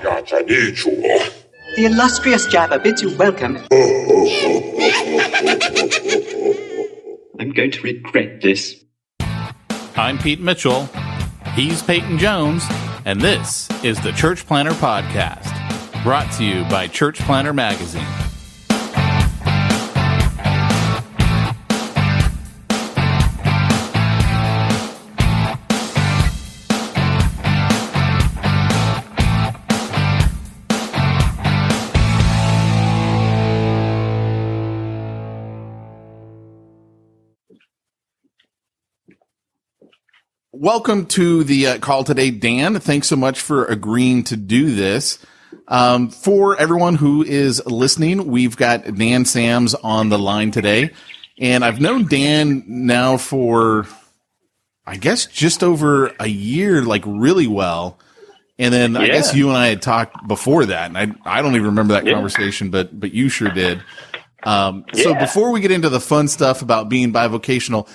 The illustrious Jabba bids you welcome. I'm going to regret this. I'm Pete Mitchell. He's Peyton Jones. And this is the Church Planter Podcast, brought to you by Church Planter Magazine. Welcome to the call today, Dan. Thanks so much for agreeing to do this. For everyone who is listening, we've got Dan Sams on the line today. And I've known Dan now for, I guess, just over a year, like really well. And then I guess you and I had talked before that. And I don't even remember that conversation, but you sure did. So before we get into the fun stuff about being bivocational,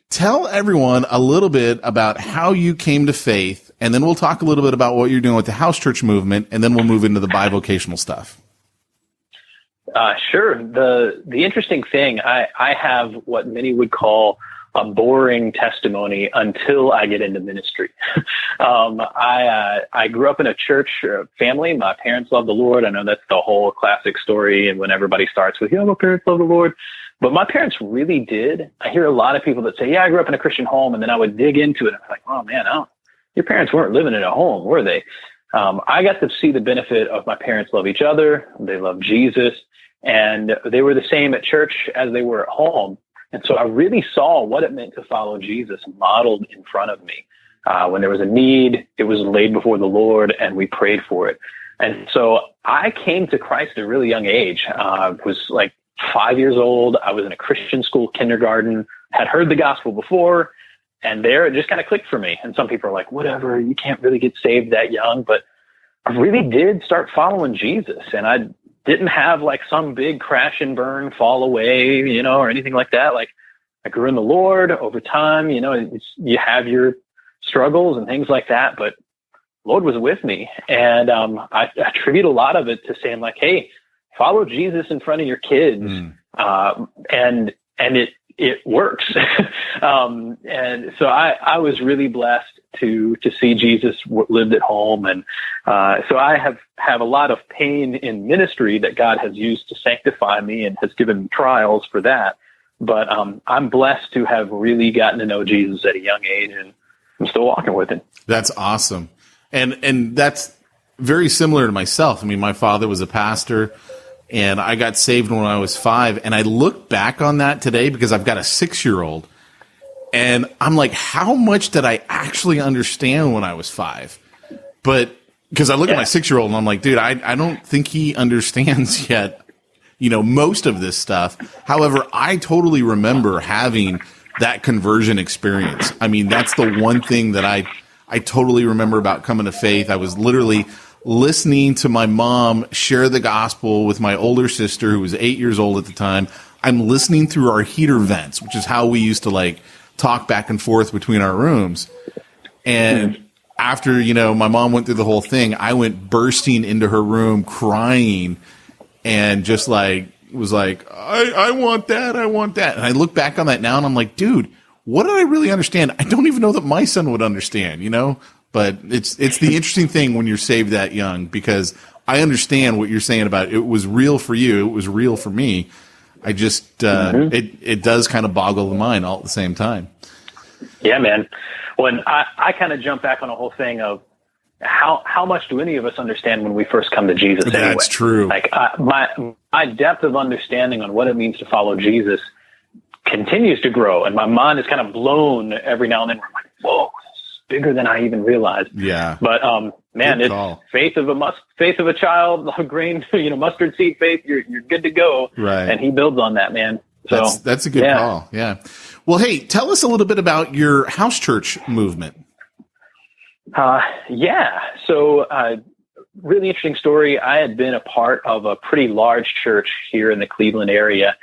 tell everyone a little bit about how you came to faith, and then we'll talk a little bit about what you're doing with the house church movement, and then we'll move into the bivocational stuff. Sure. The interesting thing, I have what many would call a boring testimony until I get into ministry. I grew up in a church family. My parents love the Lord. I know that's the whole classic story, and when everybody starts with, my parents love the Lord. But my parents really did. I hear a lot of people that say, I grew up in a Christian home. And then I would dig into it. I'm like, oh, man, your parents weren't living in a home, were they? I got to see the benefit of my parents love each other. They love Jesus. And they were the same at church as they were at home. And so I really saw what it meant to follow Jesus modeled in front of me. When there was a need, it was laid before the Lord, and we prayed for it. And so I came to Christ at a really young age. I was like 5 years old. I was in a Christian school kindergarten, had heard the gospel before, and there it just kind of clicked for me. And some people are like, whatever, you can't really get saved that young. But I really did start following Jesus, and I didn't have like some big crash and burn, fall away, or anything like that. Like, I grew in the Lord over time. You have your struggles and things like that, but Lord was with me. And I attribute a lot of it to saying like, hey, follow Jesus in front of your kids. And it works. And so I was really blessed to see Jesus lived at home. And so I have a lot of pain in ministry that God has used to sanctify me and has given me trials for that. But I'm blessed to have really gotten to know Jesus at a young age, and I'm still walking with him. That's awesome. And that's very similar to myself. I mean, my father was a pastor, and I got saved when I was 5. And I look back on that today because I've got a 6-year-old. And I'm like, how much did I actually understand when I was 5? But because I look at my 6-year-old and I'm like, dude, I don't think he understands yet, most of this stuff. However, I totally remember having that conversion experience. I mean, that's the one thing that I totally remember about coming to faith. I was literally listening to my mom share the gospel with my older sister, who was 8 years old at the time. I'm listening through our heater vents, which is how we used to like talk back and forth between our rooms. And after, my mom went through the whole thing, I went bursting into her room crying and just like, was like, I want that. I want that. And I look back on that now and I'm like, dude, what did I really understand? I don't even know that my son would understand, But it's the interesting thing when you're saved that young, because I understand what you're saying about it was real for you. It was real for me. I just, it does kind of boggle the mind all at the same time. Yeah, man. When I kind of jump back on a whole thing of how much do any of us understand when we first come to Jesus? Anyway? That's true. Like my depth of understanding on what it means to follow Jesus continues to grow. And my mind is kind of blown every now and then. I'm like, whoa, bigger than I even realized. Yeah. But man, it's faith of a child, grain, mustard seed faith. You're good to go. Right. And he builds on that, man. So that's a good call. Yeah. Well, hey, tell us a little bit about your house church movement. So really interesting story. I had been a part of a pretty large church here in the Cleveland area,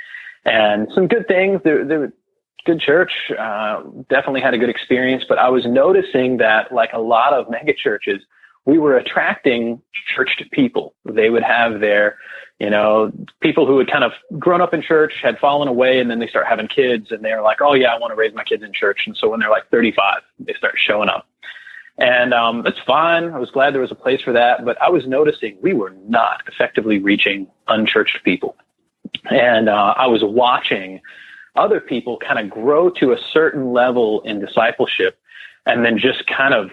and some good things. They were good church, definitely had a good experience, but I was noticing that like a lot of mega churches, we were attracting churched people. They would have their, people who had kind of grown up in church, had fallen away, and then they start having kids, and they're like, oh yeah, I want to raise my kids in church. And so when they're like 35, they start showing up. And that's fine. I was glad there was a place for that. But I was noticing we were not effectively reaching unchurched people. And I was watching other people kind of grow to a certain level in discipleship and then just kind of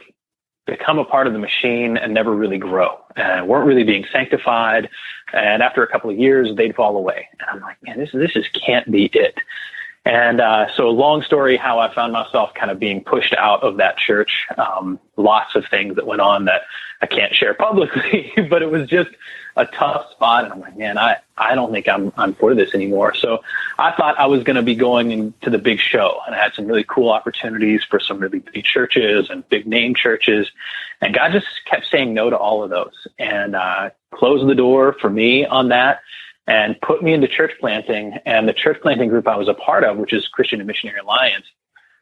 become a part of the machine and never really grow and weren't really being sanctified. And after a couple of years, they'd fall away. And I'm like, man, this just can't be it. And so long story how I found myself kind of being pushed out of that church. Lots of things that went on that I can't share publicly, but it was just a tough spot. And I'm like, man, I don't think I'm for this anymore. So I thought I was going to be going into the big show, and I had some really cool opportunities for some really big churches and big name churches. And God just kept saying no to all of those and closed the door for me on that and put me into church planting. And the church planting group I was a part of, which is Christian and Missionary Alliance,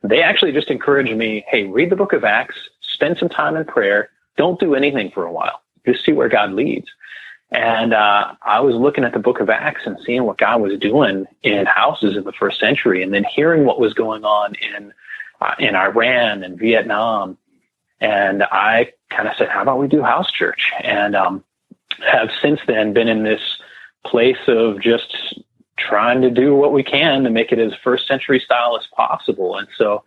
they actually just encouraged me, hey, read the book of Acts, spend some time in prayer, don't do anything for a while, just see where God leads. And I was looking at the book of Acts and seeing what God was doing in houses in the first century, and then hearing what was going on in Iran and Vietnam. And I kind of said, how about we do house church? And have since then been in this place of just trying to do what we can to make it as first century style as possible. And so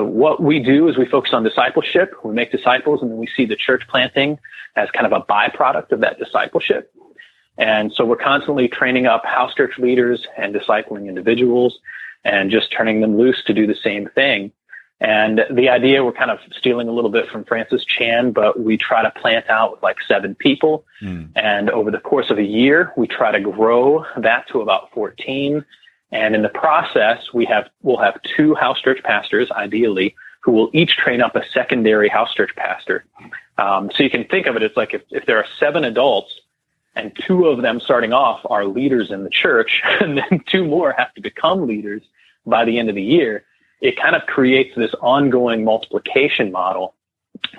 what we do is we focus on discipleship. We make disciples, and then we see the church planting as kind of a byproduct of that discipleship. And so we're constantly training up house church leaders and discipling individuals and just turning them loose to do the same thing. And the idea, we're kind of stealing a little bit from Francis Chan, but we try to plant out with like 7 people. And over the course of a year, we try to grow that to about 14. And in the process, we'll have 2 house church pastors, ideally, who will each train up a secondary house church pastor. So you can think of it, it's like if there are 7 adults and 2 of them starting off are leaders in the church, and then 2 more have to become leaders by the end of the year, it kind of creates this ongoing multiplication model.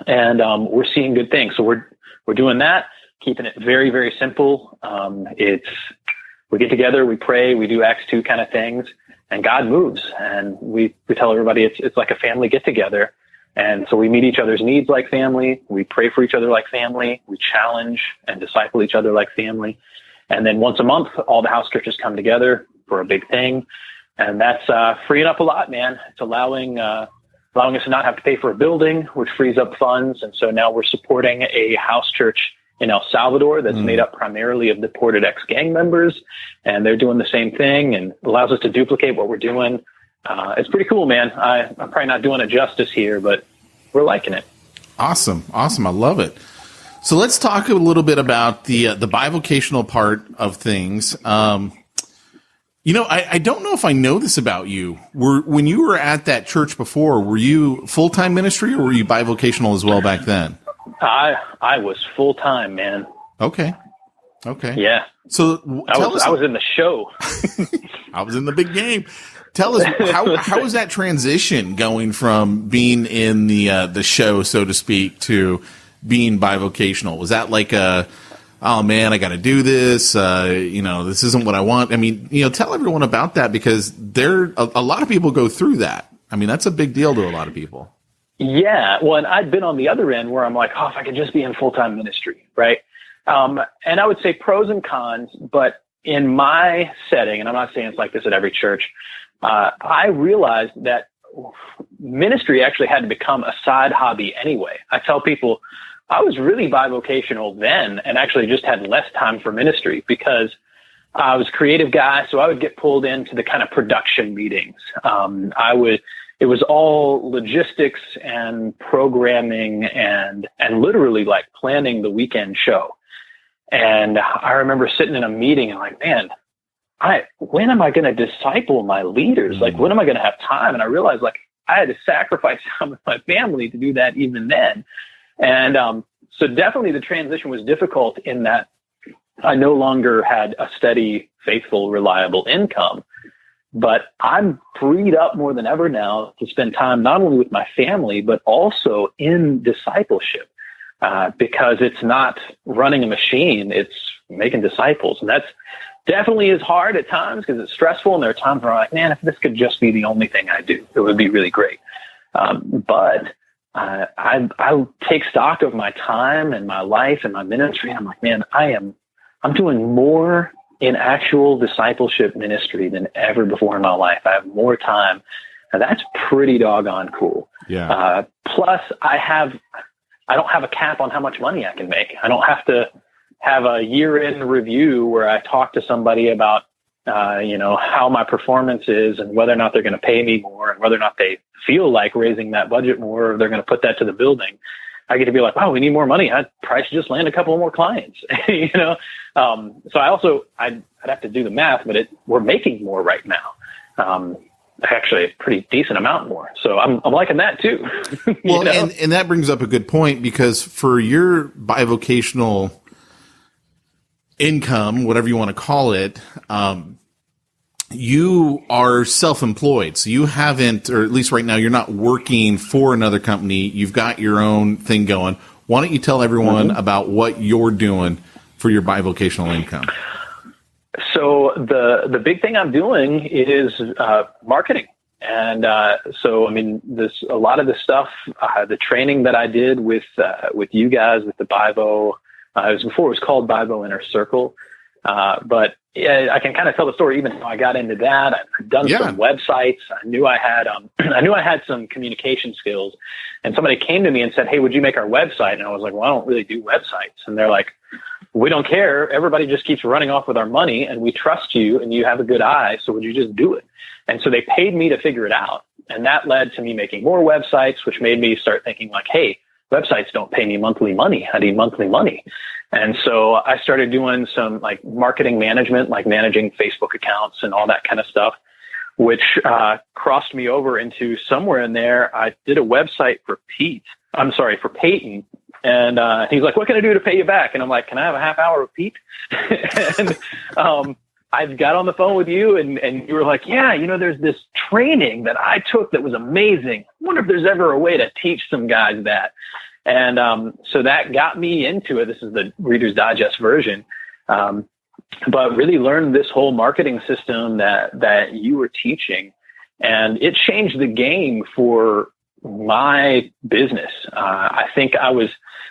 And we're seeing good things. So we're doing that, keeping it very, very simple. We get together, we pray, we do Acts 2 kind of things, and God moves. And we tell everybody it's like a family get together. And so we meet each other's needs like family. We pray for each other like family. We challenge and disciple each other like family. And then once a month, all the house churches come together for a big thing. And that's freeing up a lot, man. It's allowing us to not have to pay for a building, which frees up funds. And so now we're supporting a house church in El Salvador that's made up primarily of deported ex-gang members. And they're doing the same thing, and allows us to duplicate what we're doing. It's pretty cool, man. I'm probably not doing it justice here, but we're liking it. Awesome. I love it. So let's talk a little bit about the bivocational part of things. I don't know if I know this about you. When you were at that church before, were you full-time ministry, or were you bivocational as well back then? I was full-time, man. Okay. Yeah. So I was in the show. I was in the big game. Tell us, how was that transition going from being in the show, so to speak, to being bivocational? Was that like oh man, I got to do this. This isn't what I want. I mean, tell everyone about that, because a lot of people go through that. I mean, that's a big deal to a lot of people. Yeah. Well, and I'd been on the other end where I'm like, oh, if I could just be in full-time ministry. Right. And I would say pros and cons, but in my setting, and I'm not saying it's like this at every church, I realized that ministry actually had to become a side hobby anyway. I tell people I was really bivocational then, and actually just had less time for ministry because I was a creative guy. So I would get pulled into the kind of production meetings. It was all logistics and programming and literally like planning the weekend show. And I remember sitting in a meeting and like, man, when am I going to disciple my leaders? Like, when am I going to have time? And I realized like I had to sacrifice time with my family to do that even then. And so definitely the transition was difficult in that I no longer had a steady, faithful, reliable income. But I'm freed up more than ever now to spend time not only with my family, but also in discipleship. because it's not running a machine, it's making disciples. And that's definitely is hard at times because it's stressful. And there are times where I'm like, man, if this could just be the only thing I do, it would be really great. But I take stock of my time and my life and my ministry. And I'm like, man, I'm doing more in actual discipleship ministry than ever before in my life. I have more time. And that's pretty doggone cool. Yeah. Plus I don't have a cap on how much money I can make. I don't have to have a year-end review where I talk to somebody about, how my performance is and whether or not they're going to pay me more and whether or not they feel like raising that budget more, or they're going to put that to the building. I get to be like, wow, we need more money. I'd probably should just land a couple more clients, So I'd have to do the math, but we're making more right now. Actually a pretty decent amount more. So I'm liking that too. Well, and that brings up a good point, because for your bivocational income, whatever you want to call it, you are self-employed. So you haven't, or at least right now, you're not working for another company. You've got your own thing going. Why don't you tell everyone about what you're doing for your bivocational income? So the big thing I'm doing is marketing. And a lot of the stuff, the training that I did with you guys, with the Bivo, it was before it was called Bivo Inner Circle. But yeah, I can kind of tell the story even how I got into that. I've done some websites. I knew I had some communication skills, and somebody came to me and said, "Hey, would you make our website?" And I was like, "Well, I don't really do websites." And they're like, "We don't care. Everybody just keeps running off with our money, and we trust you, and you have a good eye. So would you just do it?" And so they paid me to figure it out. And that led to me making more websites, which made me start thinking like, hey, websites don't pay me monthly money. I need monthly money. And so I started doing some like marketing management, like managing Facebook accounts and all that kind of stuff, which crossed me over into somewhere in there. I did a website for Peyton. And he's like, "What can I do to pay you back?" And I'm like, "Can I have a half hour of Pete?" And I got on the phone with you and you were like, "Yeah, there's this training that I took that was amazing. I wonder if there's ever a way to teach some guys that." And so that got me into it. This is the Reader's Digest version. But really learned this whole marketing system that you were teaching. And it changed the game for my business. I think I was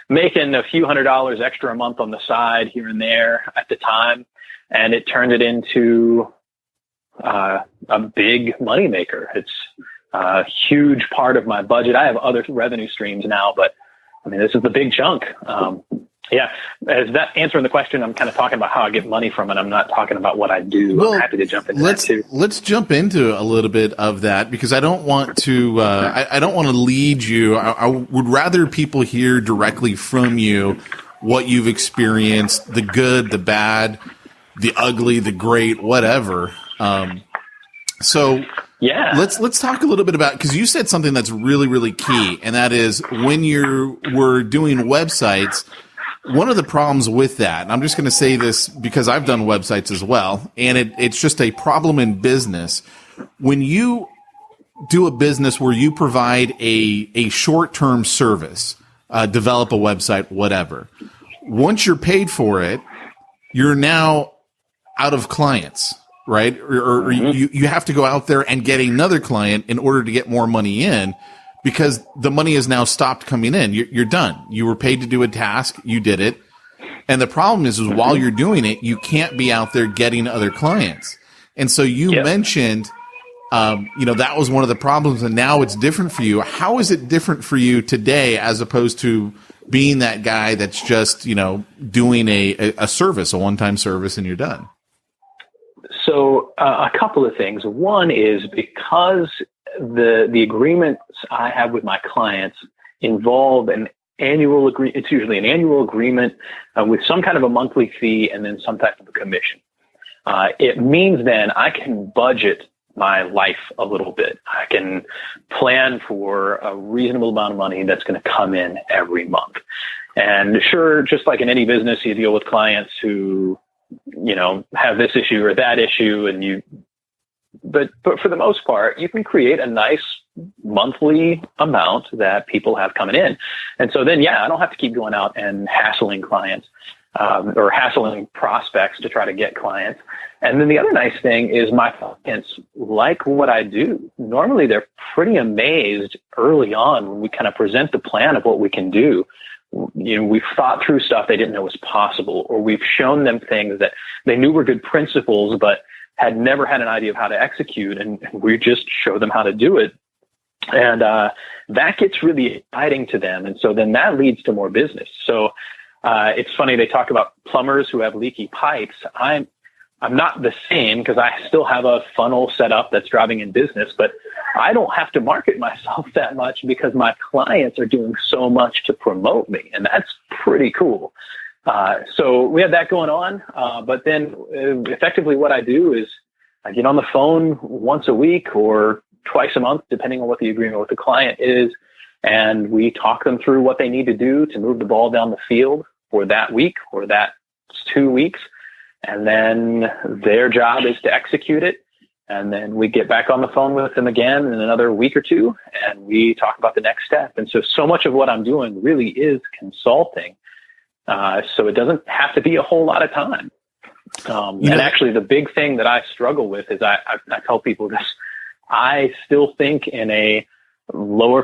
making a few $100s extra a month on the side here and there at the time. And it turned it into a big moneymaker. It's a huge part of my budget. I have other revenue streams now, but I mean, this is the big chunk. As that answering the question, I'm kind of talking about how I get money from it. I'm not talking about what I do. Well, I'm happy to jump into that too. Let's jump into a little bit of that, because I don't want to. I don't want to lead you. I would rather people hear directly from you what you've experienced, the good, the bad, the ugly, the great, whatever. Let's talk a little bit about, because you said something that's really, really key, and that is when you were doing websites. One of the problems with that, and I'm just going to say this because I've done websites as well, and it's just a problem in business. When you do a business where you provide a short-term service, develop a website, whatever, once you're paid for it, you're now out of clients, right? Or you have to go out there and get another client in order to get more money in, because the money has now stopped coming in. You're done. You were paid to do a task. You did it. And the problem is while you're doing it, you can't be out there getting other clients. And so you mentioned, that was one of the problems, and now it's different for you. How is it different for you today as opposed to being that guy that's just, doing a service, a one-time service, and you're done? So a couple of things. One is because the agreements I have with my clients involve an annual agreement. It's usually an annual agreement with some kind of a monthly fee and then some type of a commission. It means then I can budget my life a little bit. I can plan for a reasonable amount of money that's going to come in every month. And sure, just like in any business, you deal with clients who, have this issue or that issue, and you but for the most part, you can create a nice monthly amount that people have coming in. And so then, I don't have to keep going out and hassling clients, or hassling prospects to try to get clients. And then the other nice thing is my clients like what I do. Normally they're pretty amazed early on when we kind of present the plan of what we can do. We've thought through stuff they didn't know was possible, or we've shown them things that they knew were good principles, but had never had an idea of how to execute. And we just show them how to do it. And that gets really exciting to them. And so then that leads to more business. So it's funny, they talk about plumbers who have leaky pipes. I'm not the same, because I still have a funnel set up that's driving in business, but I don't have to market myself that much because my clients are doing so much to promote me. And that's pretty cool. So we have that going on. But then effectively what I do is I get on the phone once a week or twice a month, depending on what the agreement with the client is. And we talk them through what they need to do to move the ball down the field for that week or that 2 weeks. And then their job is to execute it. And then we get back on the phone with them again in another week or two, and we talk about the next step. And so much of what I'm doing really is consulting. So it doesn't have to be a whole lot of time. And actually the big thing that I struggle with is I tell people this: I still think in a lower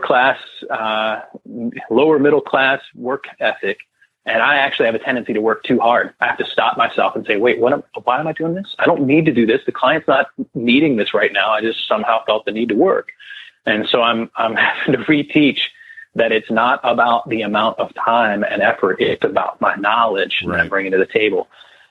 middle class work ethic. And I actually have a tendency to work too hard. I have to stop myself and say, wait, why am I doing this? I don't need to do this. The client's not needing this right now. I just somehow felt the need to work. And so I'm having to reteach that it's not about the amount of time and effort. It's about my knowledge that I'm bringing to the table.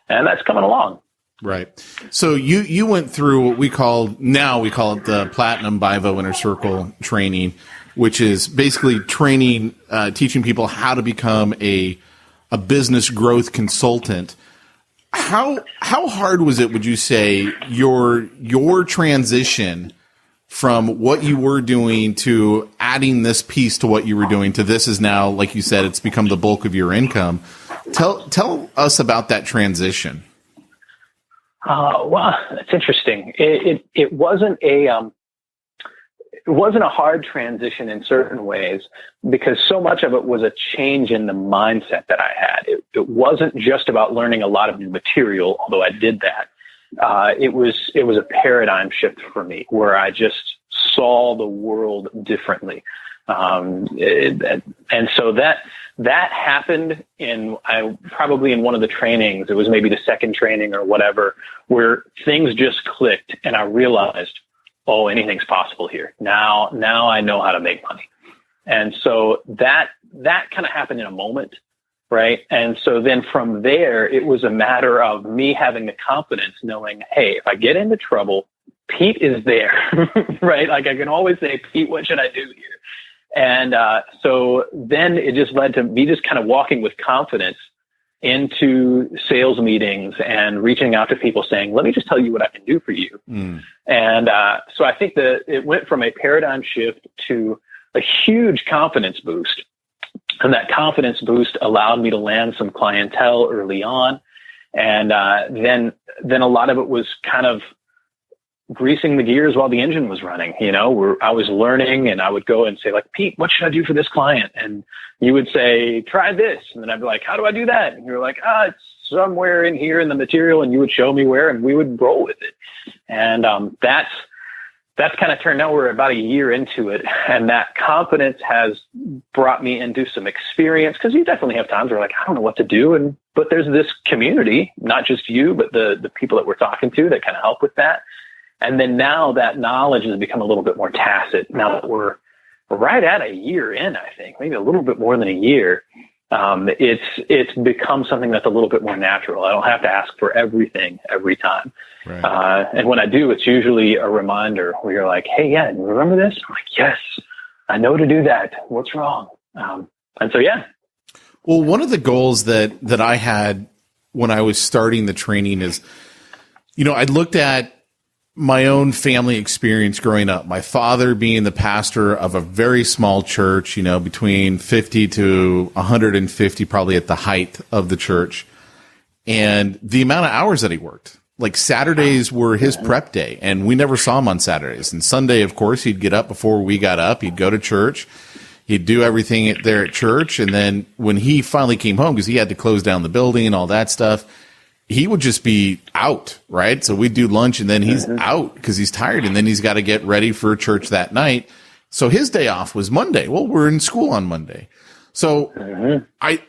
And that's coming along. Right. So you went through what we call it the Platinum Bivo Inner Circle training, which is basically training, teaching people how to become a business growth consultant. How hard was it, would you say, your transition from what you were doing to adding this piece to what you were doing to this is now, like you said, it's become the bulk of your income. Tell us about that transition. Well, that's interesting. It wasn't a hard transition in certain ways, because so much of it was a change in the mindset that I had. It wasn't just about learning a lot of new material, although I did that. It was a paradigm shift for me, where I just saw the world differently. And so that happened probably in one of the trainings. It was maybe the second training or whatever, where things just clicked and I realized, oh, anything's possible here. Now I know how to make money. And so that kind of happened in a moment, right? And so then from there, it was a matter of me having the confidence, knowing, hey, if I get into trouble, Pete is there, right? Like I can always say, Pete, what should I do here? And so then it just led to me just kind of walking with confidence into sales meetings and reaching out to people saying, let me just tell you what I can do for you. And so I think that it went from a paradigm shift to a huge confidence boost. And that confidence boost allowed me to land some clientele early on. And then a lot of it was kind of greasing the gears while the engine was running, where I was learning, and I would go and say, like, Pete, what should I do for this client? And you would say, try this. And then I'd be like, how do I do that? And you're like, it's somewhere in here in the material. And you would show me where, and we would roll with it. And that's kind of turned out. We're about a year into it. And that confidence has brought me into some experience, because you definitely have times where like, I don't know what to do. But there's this community, not just you, but the people that we're talking to that kind of help with that. And then now that knowledge has become a little bit more tacit. Now that we're right at a year in, I think, maybe a little bit more than a year, it's become something that's a little bit more natural. I don't have to ask for everything every time. Right. And when I do, it's usually a reminder where you're like, hey, yeah, remember this? I'm like, yes, I know to do that. What's wrong? And so, yeah. Well, one of the goals that I had when I was starting the training is, I looked at my own family experience growing up, my father being the pastor of a very small church, between 50 to 150, probably at the height of the church, and the amount of hours that he worked. like Saturdays were his prep day, and we never saw him on Saturdays. And Sunday, of course, he'd get up before we got up. He'd go to church. He'd do everything there at church. And then when he finally came home, because he had to close down the building and all that stuff, he would just be out, right? So we'd do lunch, and then he's out because he's tired, and then he's got to get ready for church that night. So his day off was Monday. Well, we're in school on Monday. So I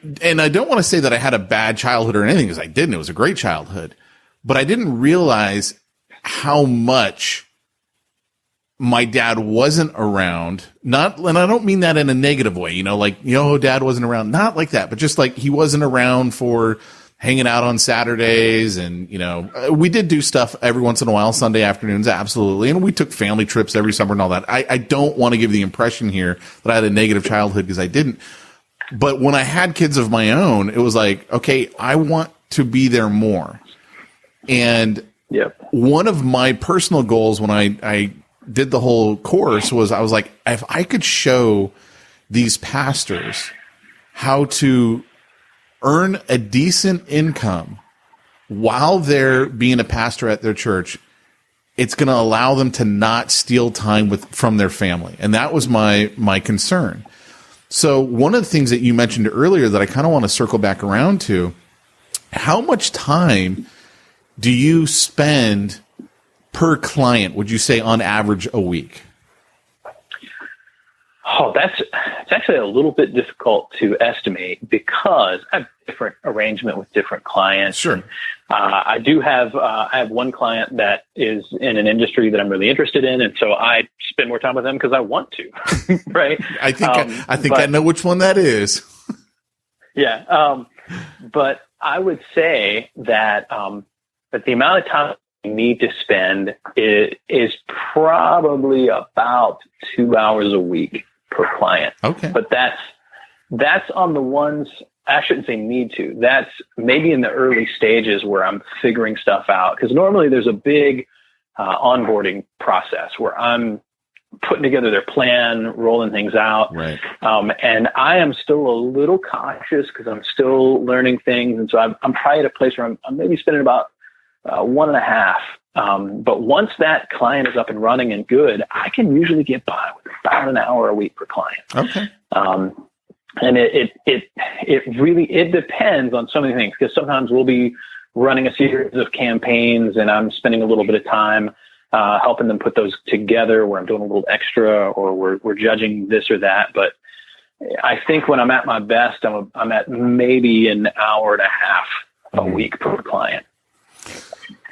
don't want to say that I had a bad childhood or anything, because I didn't. It was a great childhood. But I didn't realize how much my dad wasn't around. And I don't mean that in a negative way, dad wasn't around, not like that, but just like he wasn't around for hanging out on Saturdays. And, we did do stuff every once in a while, Sunday afternoons, absolutely. And we took family trips every summer and all that. I don't want to give the impression here that I had a negative childhood, because I didn't. But when I had kids of my own, it was like, okay, I want to be there more. And one of my personal goals when I did the whole course was, I was like, if I could show these pastors how to earn a decent income while they're being a pastor at their church, it's going to allow them to not steal time from their family. And that was my concern. So one of the things that you mentioned earlier that I kind of want to circle back around to, how much time do you spend per client, would you say, on average a week? Oh, it's actually a little bit difficult to estimate, because I have different arrangement with different clients. Sure. I have one client that is in an industry that I'm really interested in, and so I spend more time with them because I want to. Right? I think I know which one that is. Yeah. But I would say that the amount of time you need to spend is probably about 2 hours a week per client. Okay. But that's on the ones, I shouldn't say need to. That's maybe in the early stages where I'm figuring stuff out. Because normally there's a big onboarding process where I'm putting together their plan, rolling things out. Right. And I am still a little cautious because I'm still learning things. And so I'm probably at a place where I'm maybe spending about 1.5. But once that client is up and running and good, I can usually get by with about an hour a week per client. Okay. And it really depends on so many things, because sometimes we'll be running a series of campaigns and I'm spending a little bit of time helping them put those together, where I'm doing a little extra, or we're judging this or that. But I think when I'm at my best, I'm at maybe an hour and a half a week per client.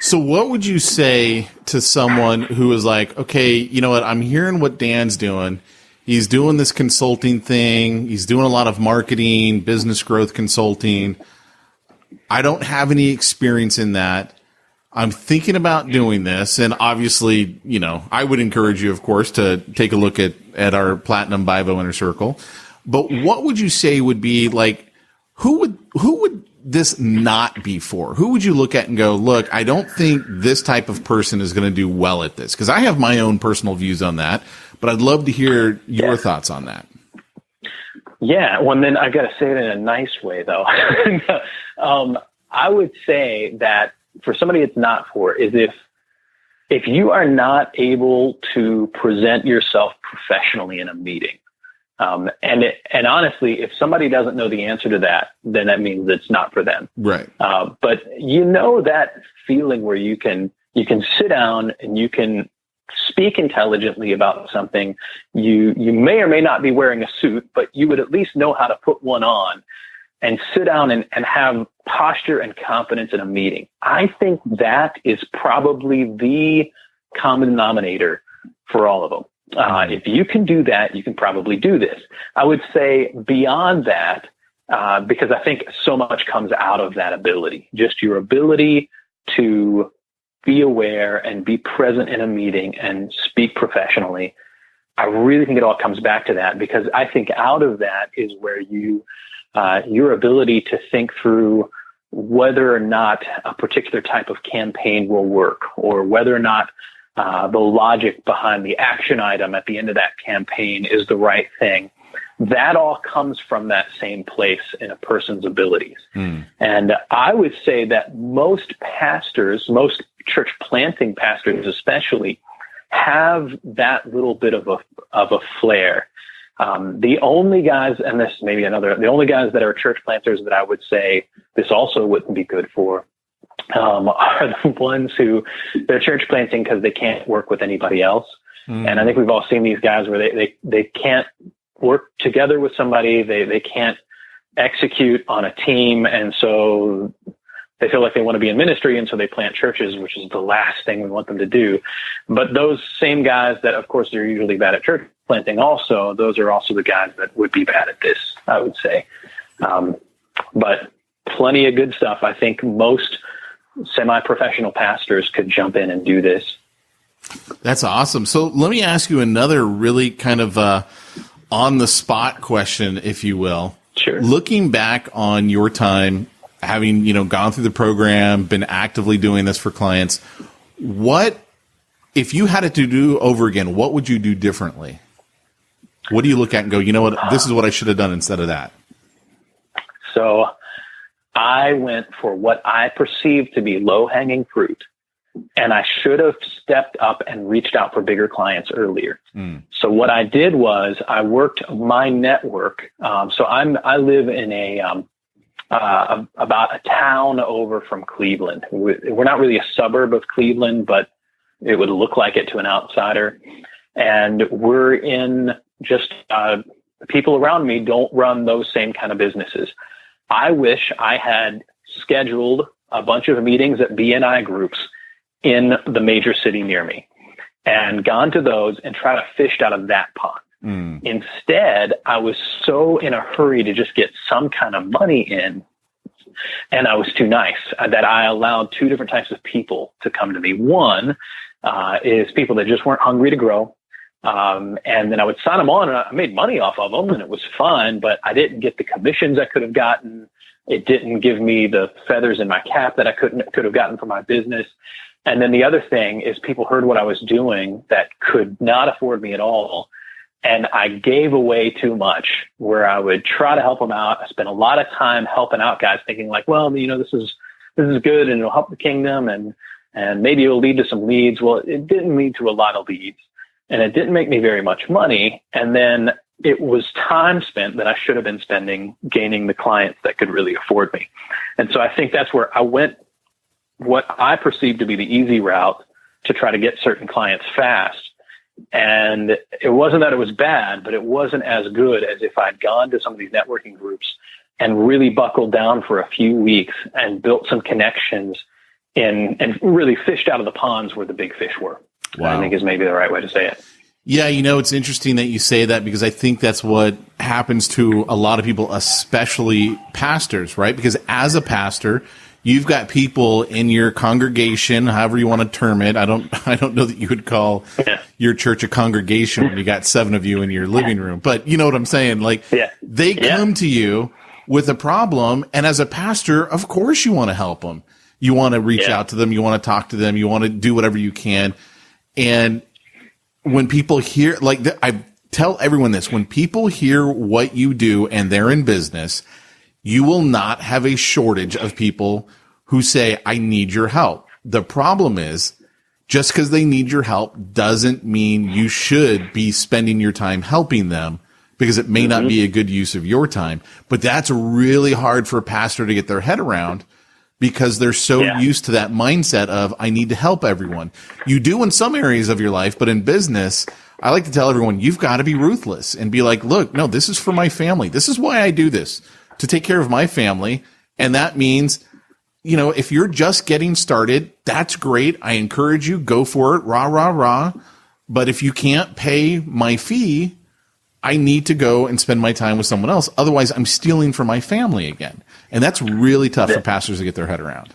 So what would you say to someone who is like, okay, you know what, I'm hearing what Dan's doing. He's doing this consulting thing. He's doing a lot of marketing, business growth consulting. I don't have any experience in that. I'm thinking about doing this. And obviously, I would encourage you, of course, to take a look at our Platinum Bivo Inner Circle. But what would you say would be like, who would this not be for? Who would you look at and go, look, I don't think this type of person is going to do well at this? Because I have my own personal views on that, but I'd love to hear your thoughts on that. Yeah. Well, then I've got to say it in a nice way, though. I would say that for somebody it's not for is if you are not able to present yourself professionally in a meeting. And honestly, if somebody doesn't know the answer to that, then that means it's not for them. Right. But that feeling where you can sit down and you can speak intelligently about something. You may or may not be wearing a suit, but you would at least know how to put one on and sit down and have posture and confidence in a meeting. I think that is probably the common denominator for all of them. If you can do that, you can probably do this. I would say beyond that, because I think so much comes out of that ability, just your ability to be aware and be present in a meeting and speak professionally. I really think it all comes back to that, because I think out of that is where your ability to think through whether or not a particular type of campaign will work, or whether or not the logic behind the action item at the end of that campaign is the right thing. that all comes from that same place in a person's abilities. And I would say that most pastors, most church planting pastors especially, have that little bit of a flair. The only guys, and this may be the only guys that are church planters that I would say this also wouldn't be good for, are the ones who they're church planting because they can't work with anybody else. And I think we've all seen these guys where they can't work together with somebody. They can't execute on a team. And so they feel like they want to be in ministry. And so they plant churches, which is the last thing we want them to do. But those same guys that, of course, they're usually bad at church planting also, those are also the guys that would be bad at this, I would say. But plenty of good stuff. I think most semi-professional pastors could jump in and do this. That's awesome. So let me ask you another really kind of on the spot question, if you will. Sure. Looking back on your time, having, gone through the program, been actively doing this for clients, what, if you had it to do over again, what would you do differently? What do you look at and go, you know what, this is what I should have done instead of that? So I went for what I perceived to be low-hanging fruit, and I should have stepped up and reached out for bigger clients earlier. So what I did was I worked my network. So I live in about a town over from Cleveland. We're not really a suburb of Cleveland, but it would look like it to an outsider. And we're in just people around me don't run those same kind of businesses. I wish I had scheduled a bunch of meetings at BNI groups in the major city near me and gone to those and try to fish out of that pond. Instead, I was so in a hurry to just get some kind of money in, and I was too nice that I allowed two different types of people to come to me. One is people that just weren't hungry to grow. And then I would sign them on and I made money off of them and it was fun, but I didn't get the commissions I could have gotten. It didn't give me the feathers in my cap that I could have gotten for my business. And then the other thing is people heard what I was doing that could not afford me at all. And I gave away too much where I would try to help them out. I spent a lot of time helping out guys thinking like, well, this is good and it'll help the kingdom and maybe it'll lead to some leads. Well, it didn't lead to a lot of leads and it didn't make me very much money. And then it was time spent that I should have been spending gaining the clients that could really afford me. And so I think that's where I went what I perceived to be the easy route to try to get certain clients fast. And it wasn't that it was bad, but it wasn't as good as if I'd gone to some of these networking groups and really buckled down for a few weeks and built some connections and really fished out of the ponds where the big fish were. Wow. I think is maybe the right way to say it. Yeah, it's interesting that you say that because I think that's what happens to a lot of people, especially pastors, right? Because as a pastor, you've got people in your congregation, however you want to term it. I don't know that you would call your church a congregation when you got 7 of you in your living room, but you know what I'm saying? Like they come to you with a problem. And as a pastor, of course you want to help them. You want to reach out to them. You want to talk to them. You want to do whatever you can. And when people hear, I tell everyone this, when people hear what you do and they're in business, you will not have a shortage of people who say, I need your help. The problem is just because they need your help doesn't mean you should be spending your time helping them because it may not be a good use of your time. But that's really hard for a pastor to get their head around because they're so used to that mindset of I need to help everyone. You do in some areas of your life, but in business, I like to tell everyone, you've got to be ruthless and be like, look, no, this is for my family. This is why I do this, to take care of my family. And that means, if you're just getting started, that's great. I encourage you, go for it, rah, rah, rah. But if you can't pay my fee, I need to go and spend my time with someone else. Otherwise, I'm stealing from my family again. And that's really tough for pastors to get their head around.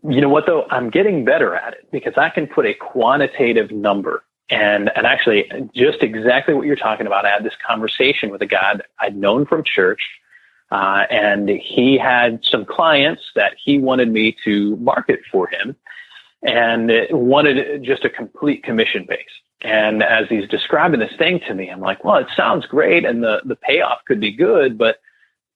You know what, though? I'm getting better at it because I can put a quantitative number. And actually, just exactly what you're talking about, I had this conversation with a guy that I'd known from church. And he had some clients that he wanted me to market for him. and it wanted just a complete commission base. And as he's describing this thing to me, I'm like, well, it sounds great, and the payoff could be good, but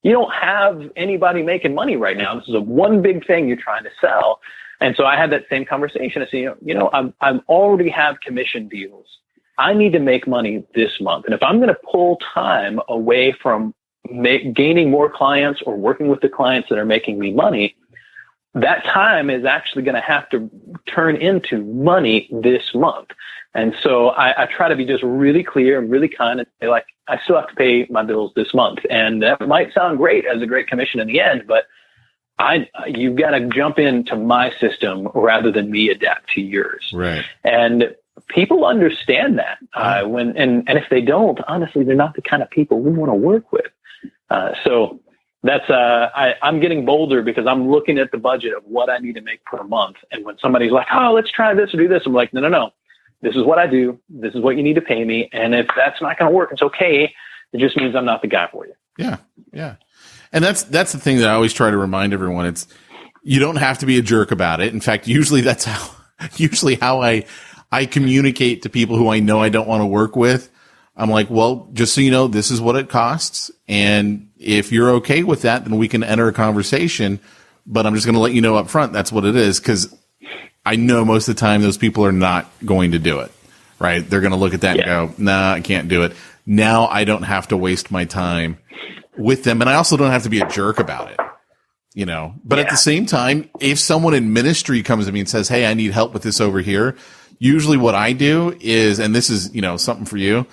you don't have anybody making money right now. This is a one big thing you're trying to sell. And so I had that same conversation. I said, I'm already have commission deals. I need to make money this month. And if I'm going to pull time away from gaining more clients or working with the clients that are making me money, that time is actually going to have to turn into money this month. And so I try to be just really clear and really kind and say, like, I still have to pay my bills this month. And that might sound great as a great commission in the end, but you've got to jump into my system rather than me adapt to yours. Right. And people understand that. And if they don't, honestly, they're not the kind of people we want to work with. So that's I'm getting bolder because I'm looking at the budget of what I need to make per month. And when somebody's like, oh, let's try this or do this, I'm like, no. This is what I do. This is what you need to pay me. And if that's not going to work, it's okay. It just means I'm not the guy for you. Yeah. Yeah. And that's the thing that I always try to remind everyone. It's, you don't have to be a jerk about it. In fact, usually that's how I communicate to people who I know I don't want to work with. I'm like, well, just so you know, this is what it costs. And if you're okay with that, then we can enter a conversation, but I'm just going to let you know up front, that's what it is. 'Cause I know most of the time those people are not going to do it, right? They're going to look at that and go, nah, I can't do it. Now I don't have to waste my time with them. And I also don't have to be a jerk about it, but at the same time, if someone in ministry comes to me and says, hey, I need help with this over here, usually what I do is, and this is, something for you.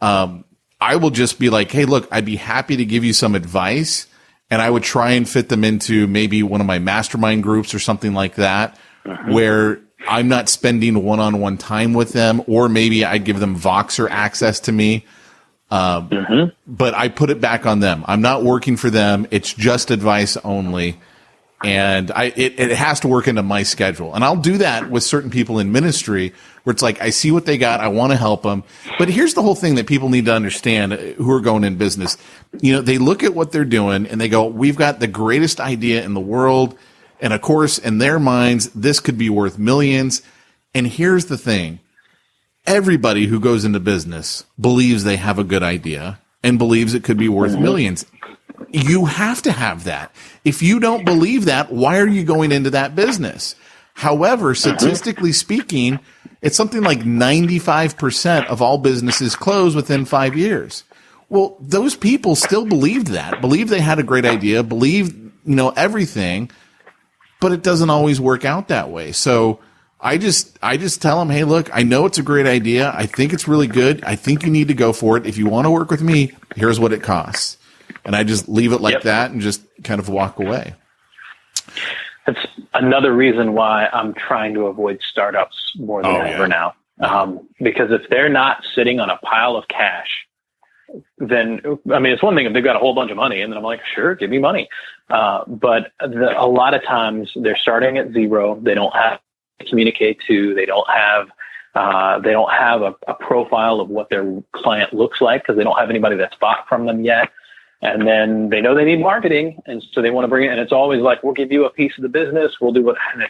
I will just be like, hey, look, I'd be happy to give you some advice. And I would try and fit them into maybe one of my mastermind groups or something like that, where I'm not spending one-on-one time with them, or maybe I give them Voxer access to me. But I put it back on them. I'm not working for them. It's just advice only. And it has to work into my schedule. And I'll do that with certain people in ministry where it's like, I see what they got. I want to help them. But here's the whole thing that people need to understand who are going in business. They look at what they're doing and they go, we've got the greatest idea in the world. And of course, in their minds, this could be worth millions. And here's the thing. Everybody who goes into business believes they have a good idea and believes it could be worth millions. You have to have that. If you don't believe that, why are you going into that business? However, statistically speaking, it's something like 95% of all businesses close within 5 years. Well, those people still believed that, believed they had a great idea, believed, everything, but it doesn't always work out that way. So I just tell them, hey, look, I know it's a great idea. I think it's really good. I think you need to go for it. If you want to work with me, here's what it costs. And I just leave it like that and just kind of walk away. That's another reason why I'm trying to avoid startups more than ever now. Because if they're not sitting on a pile of cash, then, it's one thing if they've got a whole bunch of money, and then I'm like, sure, give me money. But a lot of times they're starting at zero. They don't have to communicate to. They don't have a profile of what their client looks like because they don't have anybody that's bought from them yet. And then they know they need marketing, and so they want to bring it. And it's always like, we'll give you a piece of the business. We'll do what. And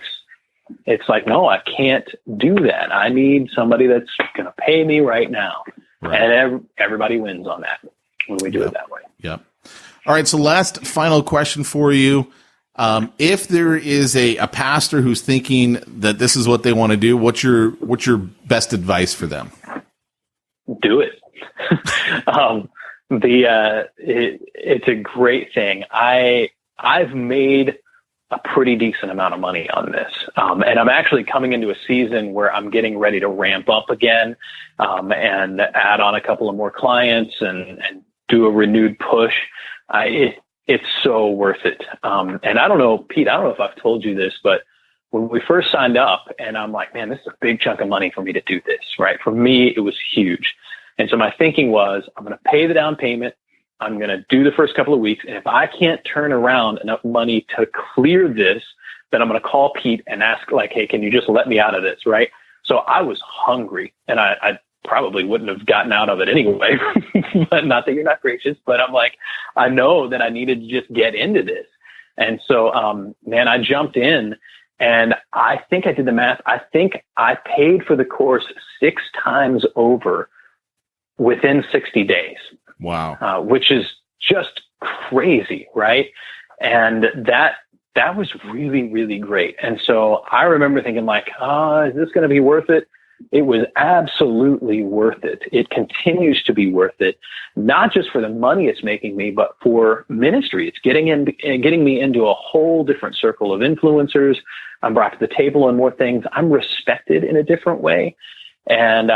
it's like, no, I can't do that. I need somebody that's going to pay me right now. Right. And everybody wins on that when we do it that way. Yep. All right. So last final question for you. If there is a pastor who's thinking that this is what they want to do, what's your best advice for them? Do it. It's a great thing. I've made a pretty decent amount of money on this. And I'm actually coming into a season where I'm getting ready to ramp up again, and add on a couple of more clients and do a renewed push. It's so worth it. And I don't know, Pete, I don't know if I've told you this, but when we first signed up and I'm like, man, this is a big chunk of money for me to do this, right? For me, it was huge. And so my thinking was, I'm going to pay the down payment. I'm going to do the first couple of weeks. And if I can't turn around enough money to clear this, then I'm going to call Pete and ask like, hey, can you just let me out of this? Right. So I was hungry, and I probably wouldn't have gotten out of it anyway, but not that you're not gracious, but I'm like, I know that I needed to just get into this. And so, man, I jumped in, And I think I did the math. I think I paid for the course 6 times over within 60 days. Wow. Which is just crazy, right? And that was really, really great. And so I remember thinking like, is this going to be worth it? It was absolutely worth it. It continues to be worth it, not just for the money it's making me, but for ministry. It's getting me into a whole different circle of influencers. I'm brought to the table on more things. I'm respected in a different way. And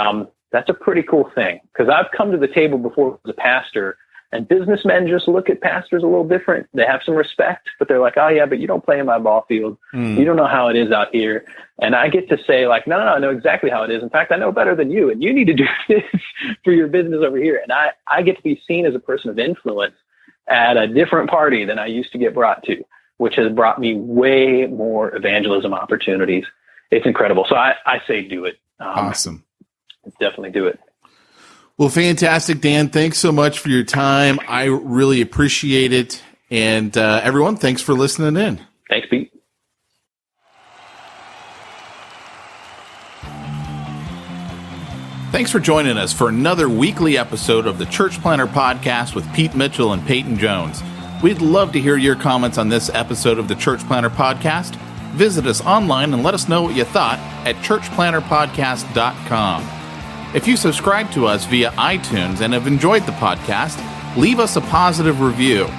that's a pretty cool thing, because I've come to the table before as a pastor, and businessmen just look at pastors a little different. They have some respect, but they're like, oh yeah, but you don't play in my ball field. You don't know how it is out here. And I get to say like, no, I know exactly how it is. In fact, I know better than you, and you need to do this for your business over here. And I get to be seen as a person of influence at a different party than I used to get brought to, which has brought me way more evangelism opportunities. It's incredible. So I say do it. Awesome. Definitely do it. Well, fantastic, Dan. Thanks so much for your time. I really appreciate it. And everyone, thanks for listening in. Thanks, Pete. Thanks for joining us for another weekly episode of the Church Planter Podcast with Pete Mitchell and Peyton Jones. We'd love to hear your comments on this episode of the Church Planter Podcast. Visit us online and let us know what you thought at churchplanterpodcast.com. If you subscribe to us via iTunes and have enjoyed the podcast, leave us a positive review.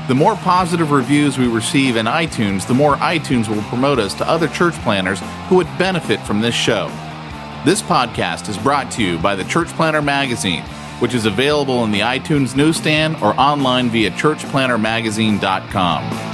The more positive reviews we receive in iTunes, the more iTunes will promote us to other church planners who would benefit from this show. This podcast is brought to you by the Church Planter Magazine, which is available in the iTunes newsstand or online via churchplantermagazine.com.